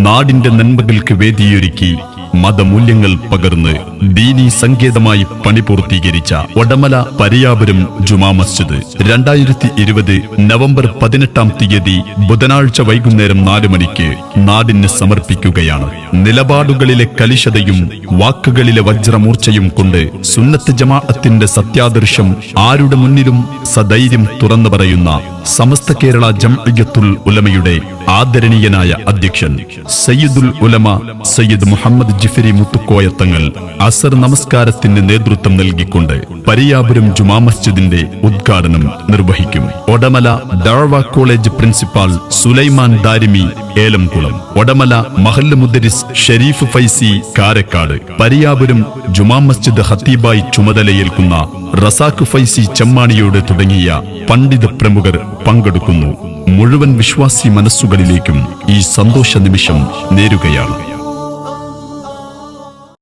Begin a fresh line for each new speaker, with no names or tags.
നാടിന്റെ നന്മകൾക്ക് വേദിയൊരുക്കി മതമൂല്യങ്ങൾ പകർന്ന് ദീനീ സങ്കേതമായി പണി പൂർത്തീകരിച്ച ഒടമല പരിയാപുരം ജുമാ മസ്ജിദ് 2020 നവംബർ 18 ബുധനാഴ്ച വൈകുന്നേരം 4 മണിക്ക് നാടിന് സമർപ്പിക്കുകയാണ്. നിലപാടുകളിലെ കലിശതയും വാക്കുകളിലെ വജ്രമൂർച്ചയും കൊണ്ട് സുന്നത്ത് ജമാഅത്തിന്റെ സത്യാദർശം ആരുടെ മുന്നിലും സധൈര്യം തുറന്നു പറയുന്ന സമസ്ത കേരള ജംഇയ്യത്തുൽ ഉലമയുടെ ആദരണീയനായ അധ്യക്ഷൻ സയ്യിദുൽ ഉലമ സയ്യിദ് മുഹമ്മദ് ജിഫരി മുത്തുക്കോയ തങ്ങൾ അസർ നമസ്കാരത്തിന് നേതൃത്വം നൽകിക്കൊണ്ട് പരിയാപുരം ജുമാ മസ്ജിദിന്റെ ഉദ്ഘാടനം നിർവഹിക്കും. ഒടമല ദഅവ കോളേജ് പ്രിൻസിപ്പാൾ സുലൈമാൻ ദാരിമി ഏലംകുളം, ഒടമല മഹല്ല് മുദരിസ് ഷരീഫ് ഫൈസി കാരക്കാട്, പരിയാപുരം ജുമാ മസ്ജിദ് ഖത്തീബായി ചുമതലയേൽക്കുന്ന റസാഖ് ഫൈസി ചെമ്മാണിയോട് തുടങ്ങിയ പണ്ഡിത പ്രമുഖർ പങ്കെടുക്കുന്നു. മുഴുവൻ വിശ്വാസി മനസ്സുകളിലേക്കും ഈ സന്തോഷ നിമിഷം നേരുകയാണ്.